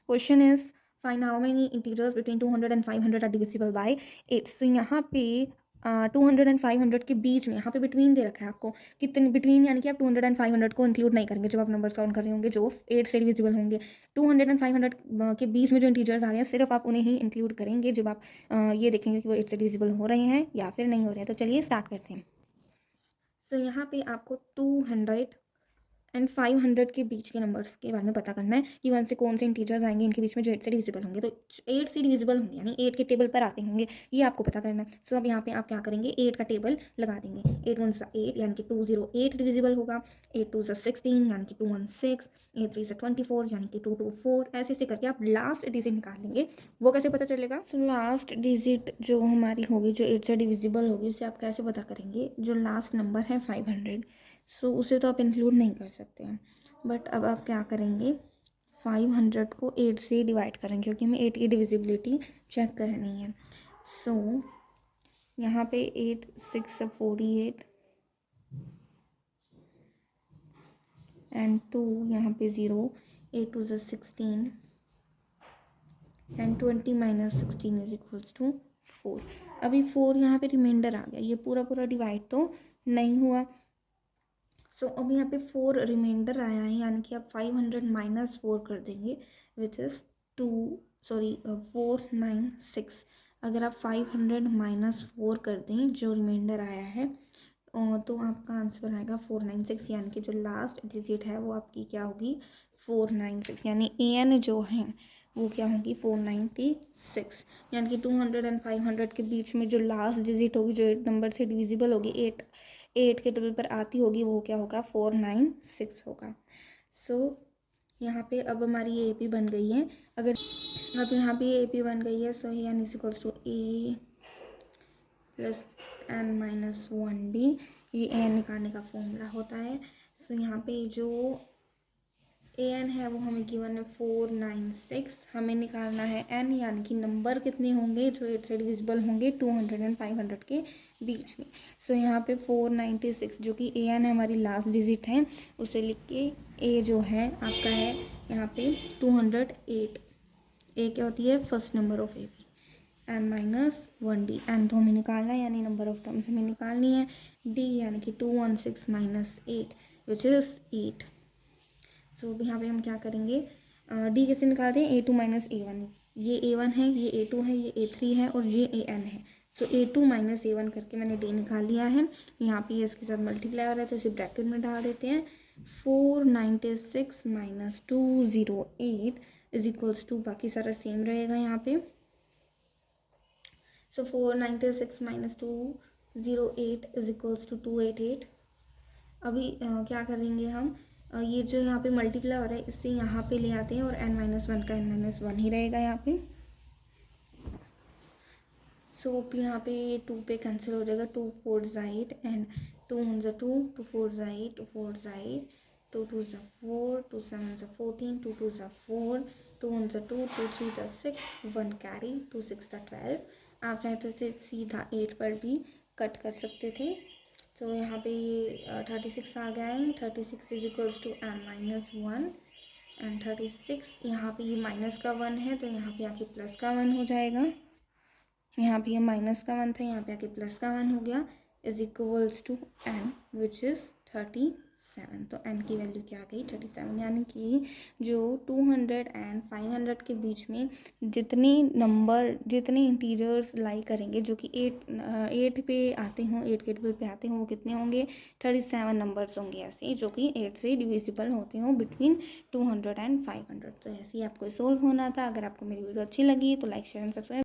Question is find how many integers between 200 and 500 are divisible by 8। So यहाँ पे 200 and 500 के बीच में, यहाँ पे बिटवीन दे रखा है आपको, कितने बिटवीन, यानी कि आप 200 एंड 500 को इंक्लूड नहीं करेंगे जब आप नंबर्स काउंट कर रहे होंगे जो 8 से डिविजिबल होंगे। 200 एंड 500 के बीच में जो इंटीजर्स आ रहे हैं सिर्फ आप उन्हें ही इंक्लूड करेंगे जब आप ये देखेंगे कि वो 8 से डिविजिबल हो रहे हैं या फिर नहीं हो रहे हैं। तो चलिए स्टार्ट करते हैं। सो यहाँ पे आपको 200 एंड 500 के बीच के नंबर्स के बारे में पता करना है कि वहाँ से कौन से इंटीजर्स आएंगे इनके बीच में जो 8 से डिविजिबल होंगे। तो 8 से डिविजिबल होंगे यानी 8 के टेबल पर आते होंगे, ये आपको पता करना है। सो अब यहाँ पे आप क्या करेंगे, 8 का टेबल लगा देंगे। 8 1 8 यानी कि 208 डिविजिबल होगा। 8 2 16 यानी कि 216। 8 3 24 यानी कि 224। ऐसे ऐसे करके आप लास्ट डिजिट निकाल लेंगे। वो कैसे पता चलेगा? सो लास्ट डिजिट जो हमारी होगी, जो 8 से डिविजिबल होगी, उसे आप कैसे पता करेंगे? जो लास्ट नंबर है 500, सो उसे तो आप इंक्लूड नहीं कर सकते हैं। बट अब आप क्या करेंगे, 500 को 8 से डिवाइड करेंगे क्योंकि हमें 8 की डिविजिबिलिटी चेक करनी है। सो यहाँ पे 8 6 48 एंड 2 यहाँ पे 0। 8 2 16 and 20 minus 16 is equals to 4। अभी 4 यहाँ पे रिमाइंडर आ गया, ये पूरा पूरा डिवाइड तो नहीं हुआ। सो अब यहाँ पे 4 रिमाइंडर आया है, यानी कि आप 500 माइनस 4 कर देंगे विच इज़ 496। अगर आप 500 माइनस 4 कर दें जो रिमाइंडर आया है तो आपका आंसर आएगा 496, यानी कि जो लास्ट डिजिट है वो आपकी क्या होगी, 496। यानी an जो है वो क्या होगी, 496। यानी कि 200 एंड 500 के बीच में जो लास्ट डिजिट होगी, जो नंबर से डिविजिबल होगी, 8 के टेबल पर आती होगी, वो क्या होगा, 496 होगा। सो यहाँ पे अब हमारी ए पी बन गई है। अगर अब यहाँ पे ए पी बन गई है, so N is equals to A plus N minus 1d। ये एन निकालने का फॉर्मूला होता है। सो यहाँ पे जो ए एन है वो हमें गिवन है 496। हमें निकालना है एन, यानी कि नंबर कितने होंगे जो 8 से डिविजिबल होंगे 200 एंड 500 के बीच में। सो यहाँ पे 496 जो कि ए एन है, हमारी लास्ट डिजिट है, उसे लिख के ए जो है आपका है यहाँ पे 208। ए क्या होती है, first number of A P. N minus 1d, N तो हमें निकालना है यानी नंबर ऑफ टर्म्स हमें निकालनी है। डी यानी कि 216 माइनस 8 विच इज़ 8। सो यहाँ पे हम क्या करेंगे, डी कैसे निकालते हैं, A2 माइनस A1। ये A1 है, ये A2 है, ये A3 है और ये AN है। सो A2 माइनस A1 करके मैंने डी निकाल लिया है। यहाँ पे इसके साथ मल्टीप्लाई हो रहा है तो इसे ब्रैकेट में डाल देते हैं। 496 माइनस 208 इज इक्वल्स टू, बाकी सारा सेम रहेगा यहाँ पे। सो 496 माइनस 208 इज इक्वल्स टू 288। अभी क्या करेंगे हम, ये जो यहाँ पे मल्टीप्लाई हो रहा है इससे यहाँ पे ले आते हैं और n-1 का n-1 ही रहेगा यहाँ पे। सो यहाँ पे 2 पे कैंसिल हो जाएगा, 2 4 8 एंड 2 1 2, 2 4 8, 2 4 8, 2 2 4, 2 7 14, 2 2 4, 2 1 2, 2 3 6, 1 कैरी, 2 6 12। आप चाहे तो इसे सीधा 8 पर भी कट कर सकते थे। तो यहाँ पे ये 36 आ गया है। 36 is equals to n-1 and 36, यहाँ पे ये माइनस का 1 है तो यहाँ पे आके प्लस का 1 हो जाएगा। यहाँ पे ये माइनस का 1 था, यहाँ पे आके प्लस का 1 हो गया, is equals to n which is 37। तो n की वैल्यू क्या आ गई, 37। यानी कि जो 200 एंड 500 के बीच में जितने इंटीजर्स लाई करेंगे जो कि 8 पे आते हों, 8 के टेबल पे आते हों, वो कितने होंगे, 37 नंबर्स होंगे ऐसे जो कि 8 से डिविजिबल होते हों बिटवीन 200 एंड 500। तो ऐसे ही आपको सोल्व होना था। अगर आपको मेरी वीडियो अच्छी लगी तो लाइक शेयर एंड सब्सक्राइब।